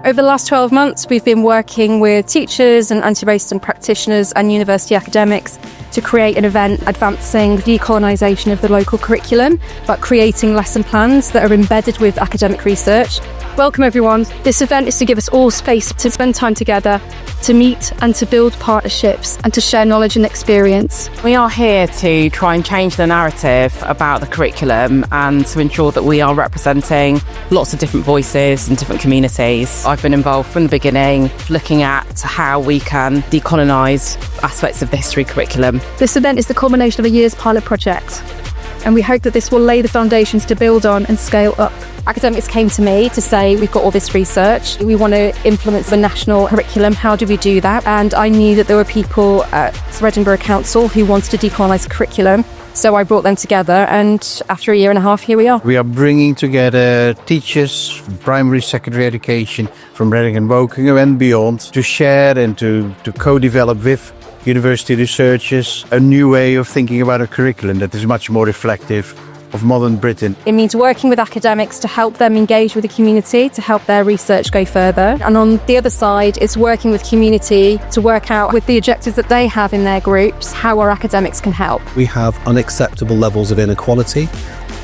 Over the last 12 months, we've been working with teachers and anti-racist practitioners and university academics to create an event advancing the decolonisation of the local curriculum, but creating lesson plans that are embedded with academic research. Welcome everyone. This event is to give us all space to spend time together, to meet and to build partnerships and to share knowledge and experience. We are here to try and change the narrative about the curriculum and to ensure that we are representing lots of different voices and different communities. I've been involved from the beginning, looking at how we can decolonise aspects of the history curriculum. This event is the culmination of a year's pilot project, and we hope that this will lay the foundations to build on and scale up. Academics came to me to say, we've got all this research, we want to influence the national curriculum, how do we do that? And I knew that there were people at Edinburgh Council who wanted to decolonise curriculum, so I brought them together, and after a year and a half, here we are. We are bringing together teachers, primary, secondary education from Reading and Wokingham and beyond to share and to co-develop with university researchers a new way of thinking about a curriculum that is much more reflective of modern Britain. It means working with academics to help them engage with the community, to help their research go further. And on the other side, it's working with community to work out with the objectives that they have in their groups, how our academics can help. We have unacceptable levels of inequality.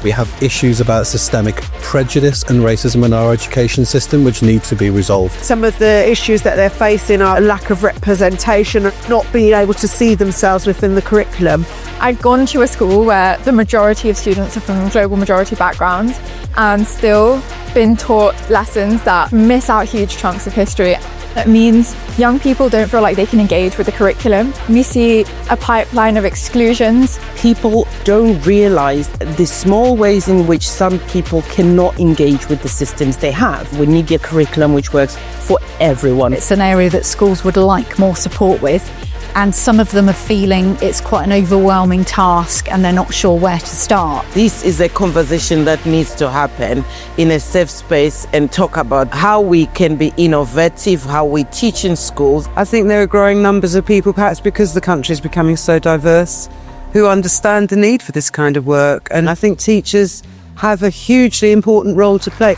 We have issues about systemic prejudice and racism in our education system which need to be resolved. Some of the issues that they're facing are a lack of representation, not being able to see themselves within the curriculum. I've gone to a school where the majority of students are from global majority backgrounds and still been taught lessons that miss out huge chunks of history. That means young people don't feel like they can engage with the curriculum. We see a pipeline of exclusions. People don't realise the small ways in which some people cannot engage with the systems they have. We need a curriculum which works for everyone. It's an area that schools would like more support with, and some of them are feeling it's quite an overwhelming task and they're not sure where to start. This is a conversation that needs to happen in a safe space and talk about how we can be innovative, how we teach in schools. I think there are growing numbers of people, perhaps because the country is becoming so diverse, who understand the need for this kind of work. And I think teachers have a hugely important role to play.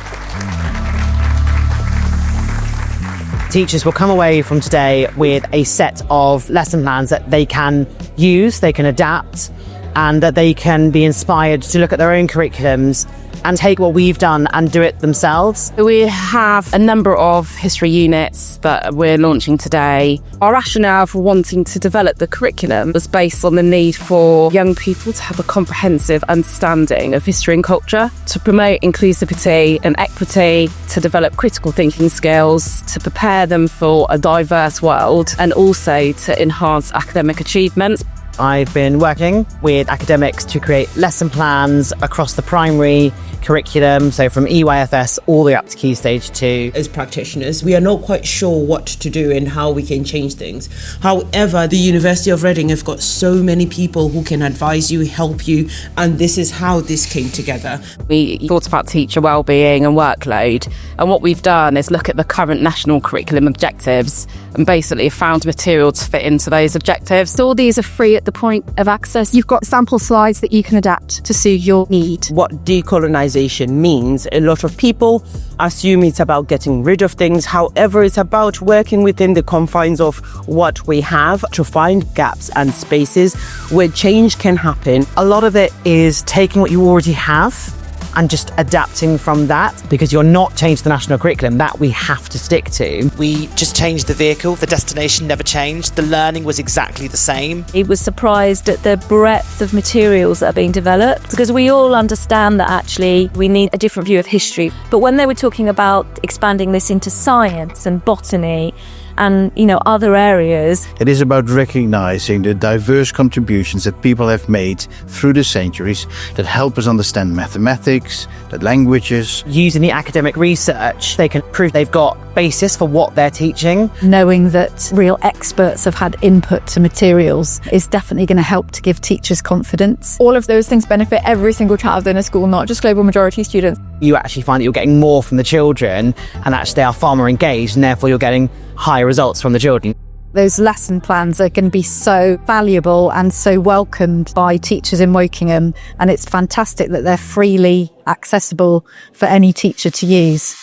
Teachers will come away from today with a set of lesson plans that they can use, they can adapt, and that they can be inspired to look at their own curriculums and take what we've done and do it themselves. We have a number of history units that we're launching today. Our rationale for wanting to develop the curriculum was based on the need for young people to have a comprehensive understanding of history and culture, to promote inclusivity and equity, to develop critical thinking skills, to prepare them for a diverse world, and also to enhance academic achievements. I've been working with academics to create lesson plans across the primary curriculum, so from EYFS all the way up to Key Stage 2. As practitioners, we are not quite sure what to do and how we can change things. However, the University of Reading have got so many people who can advise you, help you, and this is how this came together. We thought about teacher wellbeing and workload, and what we've done is look at the current national curriculum objectives and basically found material to fit into those objectives. So all these are free at the point of access. You've got sample slides that you can adapt to suit your need. What decolonisation means, a lot of people assume it's about getting rid of things. However, it's about working within the confines of what we have to find gaps and spaces where change can happen. A lot of it is taking what you already have and just adapting from that, because you're not changing the national curriculum, that we have to stick to. We just changed the vehicle, the destination never changed, the learning was exactly the same. He was surprised at the breadth of materials that are being developed, because we all understand that actually we need a different view of history. But when they were talking about expanding this into science and botany and, other areas. It is about recognizing the diverse contributions that people have made through the centuries that help us understand mathematics, the languages. Using the academic research, they can prove they've got basis for what they're teaching. Knowing that real experts have had input to materials is definitely going to help to give teachers confidence. All of those things benefit every single child in a school, not just global majority students. You actually find that you're getting more from the children, and actually they are far more engaged, and therefore you're getting higher results from the children. Those lesson plans are going to be so valuable and so welcomed by teachers in Wokingham, and it's fantastic that they're freely accessible for any teacher to use.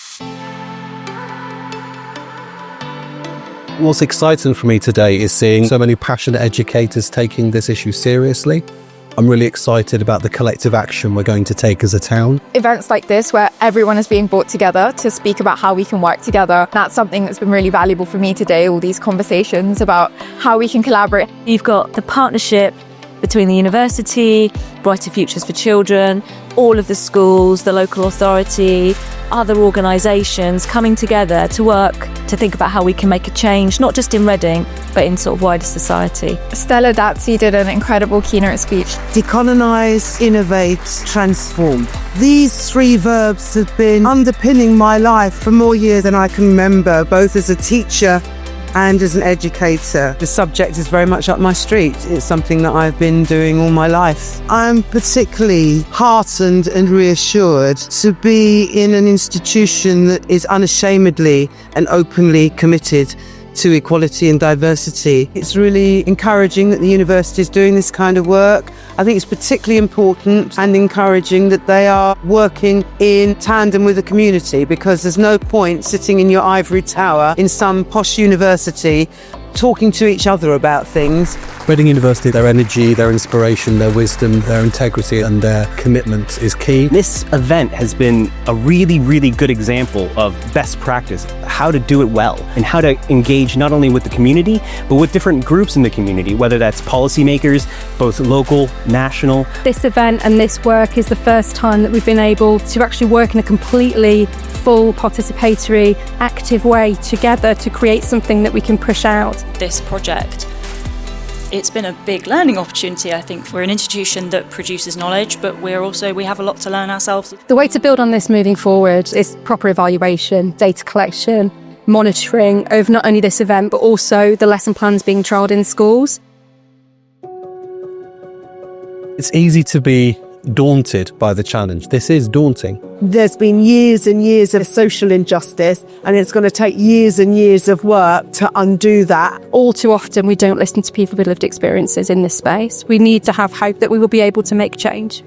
What's exciting for me today is seeing so many passionate educators taking this issue seriously. I'm really excited about the collective action we're going to take as a town. Events like this where everyone is being brought together to speak about how we can work together, that's something that's been really valuable for me today, all these conversations about how we can collaborate. You've got the partnership between the university, Brighter Futures for Children, all of the schools, the local authority, other organisations coming together to work to think about how we can make a change, not just in Reading, but in sort of wider society. Stella Datsy did an incredible keynote speech. Decolonise, innovate, transform. These three verbs have been underpinning my life for more years than I can remember, both as a teacher and as an educator. The subject is very much up my street. It's something that I've been doing all my life. I'm particularly heartened and reassured to be in an institution that is unashamedly and openly committed to equality and diversity. It's really encouraging that the university is doing this kind of work. I think it's particularly important and encouraging that they are working in tandem with the community, because there's no point sitting in your ivory tower in some posh university talking to each other about things. Reading University, their energy, their inspiration, their wisdom, their integrity and their commitment is key. This event has been a really, really good example of best practice, how to do it well and how to engage not only with the community, but with different groups in the community, whether that's policymakers, both local, national. This event and this work is the first time that we've been able to actually work in a completely full, participatory, active way together to create something that we can push out. This project, it's been a big learning opportunity. I think we're an institution that produces knowledge, but we have a lot to learn ourselves. The way to build on this moving forward is proper evaluation, data collection, monitoring of not only this event, but also the lesson plans being trialled in schools. It's easy to be daunted by the challenge. This is daunting. There's been years and years of social injustice, and it's going to take years and years of work to undo that. All too often we don't listen to people with lived experiences in this space. We need to have hope that we will be able to make change.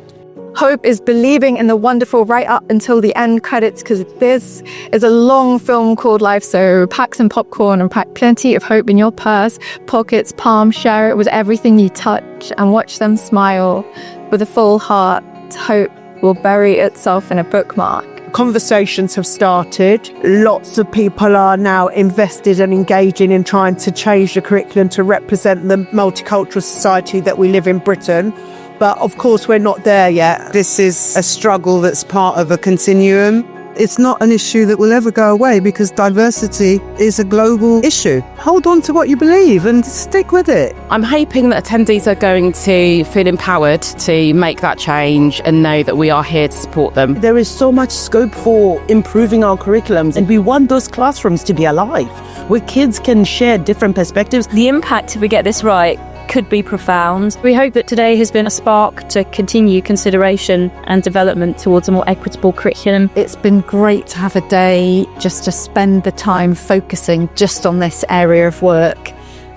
Hope is believing in the wonderful right up until the end credits, because this is a long film called life. So pack some popcorn and pack plenty of hope in your purse, pockets, palm, share it with everything you touch and watch them smile with a full heart. Hope will bury itself in a bookmark. Conversations have started. Lots of people are now invested and engaging in trying to change the curriculum to represent the multicultural society that we live in Britain. But of course, we're not there yet. This is a struggle that's part of a continuum. It's not an issue that will ever go away, because diversity is a global issue. Hold on to what you believe and stick with it. I'm hoping that attendees are going to feel empowered to make that change and know that we are here to support them. There is so much scope for improving our curriculums, and we want those classrooms to be alive, where kids can share different perspectives. The impact, if we get this right, could be profound. We hope that today has been a spark to continue consideration and development towards a more equitable curriculum. It's been great to have a day just to spend the time focusing just on this area of work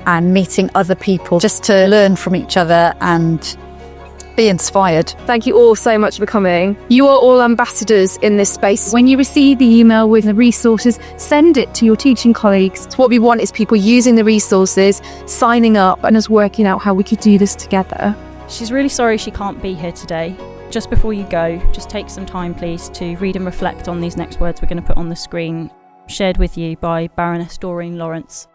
and meeting other people, just to learn from each other and be inspired. Thank you all so much for coming. You are all ambassadors in this space. When you receive the email with the resources, send it to your teaching colleagues. What we want is people using the resources, signing up, and us working out how we could do this together. She's really sorry she can't be here today. Just before you go, just take some time, please, to read and reflect on these next words we're going to put on the screen, shared with you by Baroness Doreen Lawrence.